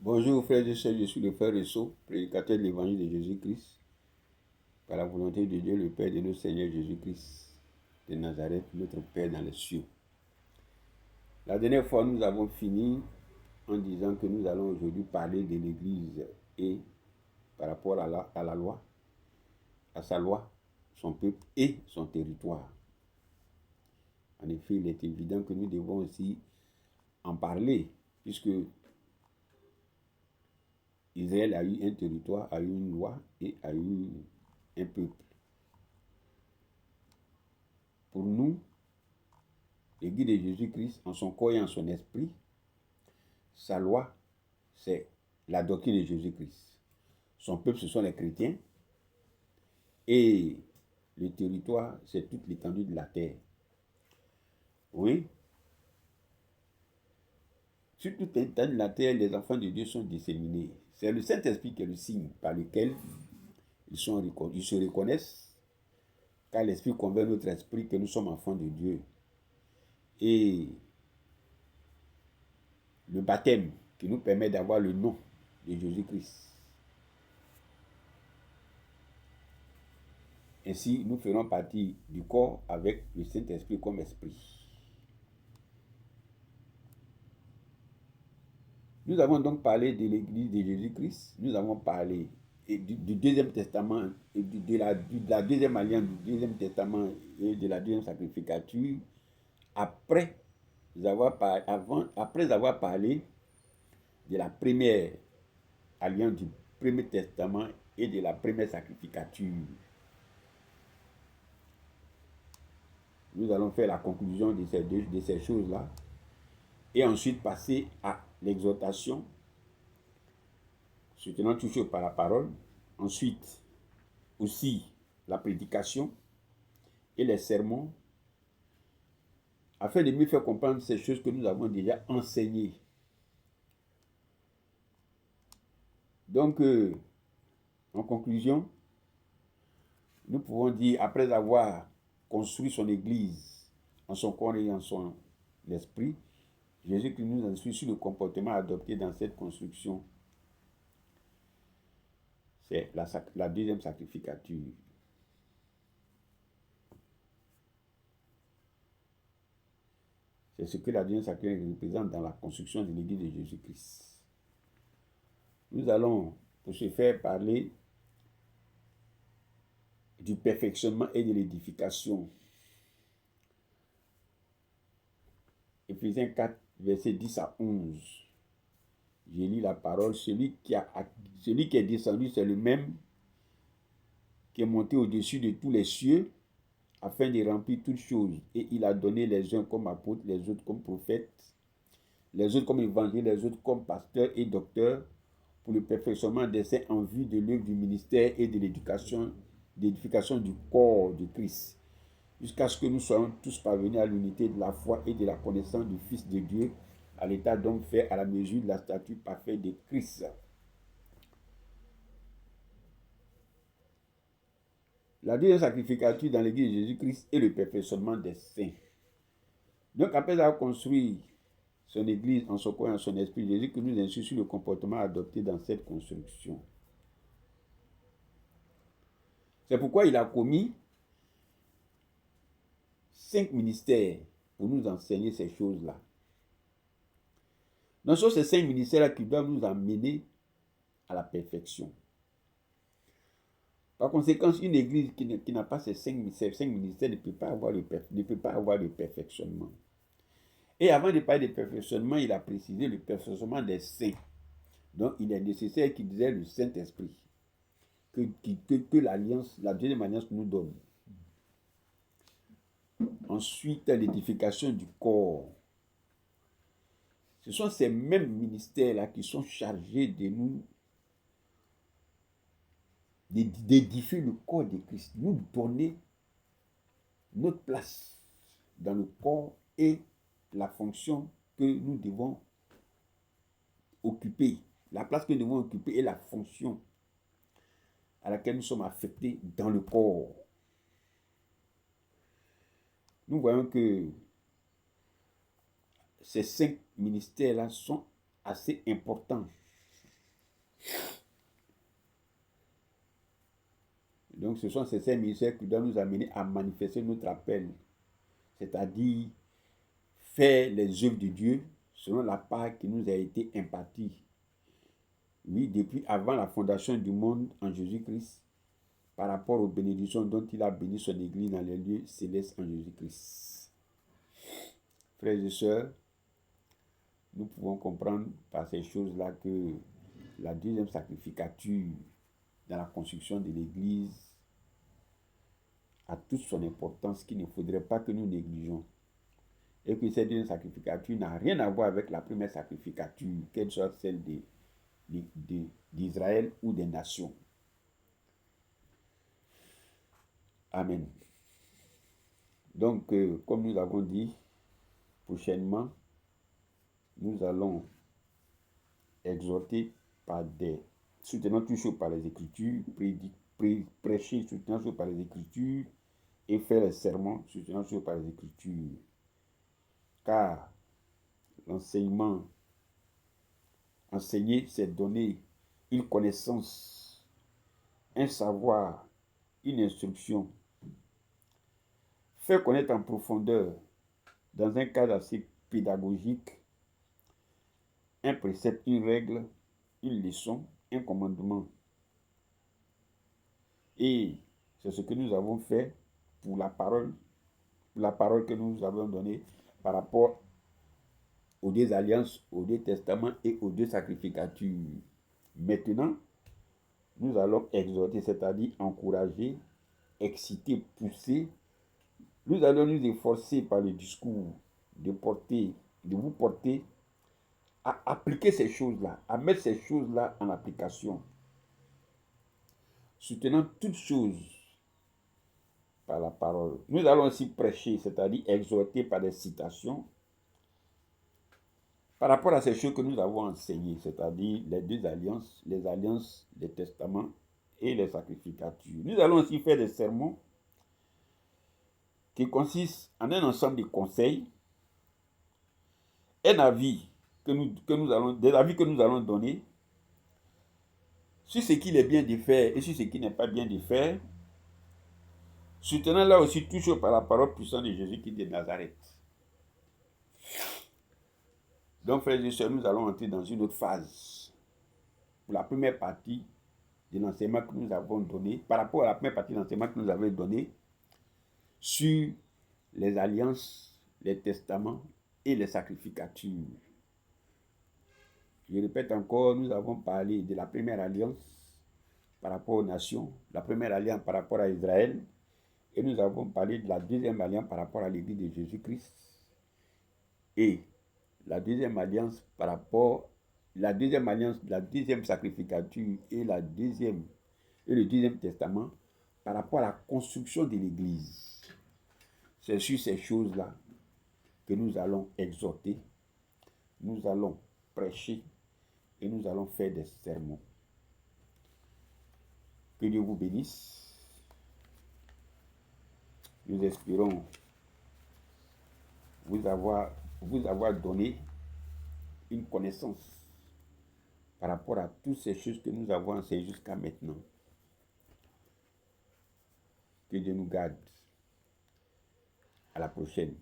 Bonjour frères et sœurs, je suis le frère Rousseau, prédicateur de l'évangile de Jésus-Christ, par la volonté de Dieu, le Père de notre Seigneur Jésus-Christ de Nazareth, notre Père dans les cieux. La dernière fois, nous avons fini en disant que nous allons aujourd'hui parler de l'Église et par rapport à la loi, à sa loi, son peuple et son territoire. En effet, il est évident que nous devons aussi en parler, puisque Israël a eu un territoire, a eu une loi et a eu un peuple. Pour nous, l'Église de Jésus-Christ, en son corps et en son esprit, sa loi, c'est la doctrine de Jésus-Christ. Son peuple, ce sont les chrétiens. Et le territoire, c'est toute l'étendue de la terre. Oui. Sur toute l'étendue de la terre, les enfants de Dieu sont disséminés. C'est le Saint-Esprit qui est le signe par lequel ils se reconnaissent, car l'Esprit convainc notre esprit que nous sommes enfants de Dieu. Et le baptême qui nous permet d'avoir le nom de Jésus-Christ. Ainsi, nous ferons partie du corps avec le Saint-Esprit comme esprit. Nous avons donc parlé de l'Église de Jésus-Christ. Nous avons parlé du Deuxième Testament, et de la Deuxième Alliance, du Deuxième Testament et de la Deuxième Sacrificature. Après avoir parlé de la Première Alliance, du Premier Testament et de la Première Sacrificature. Nous allons faire la conclusion de ces choses-là et ensuite passer à l'exhortation, se tenant toujours par la parole. Ensuite, aussi la prédication et les sermons, afin de mieux faire comprendre ces choses que nous avons déjà enseignées. Donc, en conclusion, nous pouvons dire, après avoir construit son Église en son corps et en son esprit, Jésus-Christ nous instruit sur le comportement adopté dans cette construction. C'est la deuxième sacrificature. C'est ce que la deuxième sacrificature représente dans la construction de l'Église de Jésus-Christ. Nous allons, pour ce faire, parler du perfectionnement et de l'édification. Éphésiens 4, versets 10 à 11. J'ai lu la parole. Celui qui est descendu, c'est le même qui est monté au-dessus de tous les cieux, afin de remplir toutes choses. Et il a donné les uns comme apôtres, les autres comme prophètes, les autres comme évangélistes, les autres comme pasteurs et docteurs, pour le perfectionnement des saints en vue de l'œuvre du ministère et de l'édification du corps de Christ, jusqu'à ce que nous soyons tous parvenus à l'unité de la foi et de la connaissance du Fils de Dieu, à l'état d'homme fait à la mesure de la stature parfaite de Christ. La deuxième sacrificature dans l'Église de Jésus-Christ est le perfectionnement des saints. Donc, après avoir construit son Église en son corps et en son esprit, Jésus que nous instruit sur le comportement adopté dans cette construction. C'est pourquoi il a commis 5 ministères pour nous enseigner ces choses-là. Donc, ce sont ces 5 ministères-là qui doivent nous amener à la perfection. Par conséquent, une église qui n'a pas ces 5 ministères ne peut pas avoir le perfectionnement. Et avant de parler de perfectionnement, il a précisé le perfectionnement des saints. Donc, il est nécessaire qu'il disait le Saint-Esprit que l'alliance, la deuxième alliance nous donne. Ensuite, l'édification du corps. Ce sont ces mêmes ministères-là qui sont chargés de nous d'édifier le corps de Christ, nous donner notre place dans le corps et la fonction que nous devons occuper, la place que nous devons occuper et la fonction à laquelle nous sommes affectés dans le corps. Nous voyons que ces 5 ministères-là sont assez importants Donc ce sont ces 5 ministères qui doivent nous amener à manifester notre appel, c'est-à-dire faire les œuvres de Dieu selon la part qui nous a été impartie. Oui, depuis avant la fondation du monde en Jésus-Christ, par rapport aux bénédictions dont il a béni son Église dans les lieux célestes en Jésus-Christ. Frères et sœurs, nous pouvons comprendre par ces choses-là que la deuxième sacrificature dans la construction de l'Église a toute son importance qu'il ne faudrait pas que nous négligeons. Et que cette deuxième sacrificature n'a rien à voir avec la première sacrificature, qu'elle soit celle d'Israël ou des nations. Amen. Donc, comme nous l'avons dit, prochainement, nous allons exhorter par soutenant toujours par les Écritures, prêcher soutenant toujours par les Écritures et faire les sermons soutenant toujours par les Écritures. Car l'enseignement, enseigner, c'est donner une connaissance, un savoir, une instruction. Faire connaître en profondeur, dans un cadre assez pédagogique, un précepte, une règle, une leçon, un commandement. Et c'est ce que nous avons fait pour la parole que nous avons donnée par rapport aux deux alliances, aux deux testaments et aux deux sacrificatures. Maintenant, nous allons exhorter, c'est-à-dire encourager, exciter, pousser. Nous allons nous efforcer par le discours de vous porter à appliquer ces choses-là, à mettre ces choses-là en application. Soutenant toutes choses par la parole. Nous allons aussi prêcher, c'est-à-dire exhorter par des citations, par rapport à ces choses que nous avons enseignées, c'est-à-dire les deux alliances, les testaments et les sacrificatures. Nous allons aussi faire des sermons qui consistent en un ensemble de conseils, des avis que nous allons donner sur ce qu'il est bien de faire et sur ce qui n'est pas bien de faire, soutenant là aussi toujours par la parole puissante de Jésus-Christ de Nazareth. Donc, frères et sœurs, nous allons entrer dans une autre phase. Pour la première partie de l'enseignement que nous avons donné, par rapport à la première partie de l'enseignement que nous avons donné sur les alliances, les testaments et les sacrificatures. Je répète encore, nous avons parlé de la première alliance par rapport aux nations, la première alliance par rapport à Israël, et nous avons parlé de la deuxième alliance par rapport à l'Église de Jésus-Christ, et la deuxième alliance par rapport, la deuxième sacrificature et le deuxième testament par rapport à la construction de l'Église. C'est sur ces choses-là que nous allons exhorter, nous allons prêcher et nous allons faire des sermons. Que Dieu vous bénisse. Nous espérons vous avoir donné une connaissance par rapport à toutes ces choses que nous avons enseignées jusqu'à maintenant. Que Dieu nous garde. À la prochaine.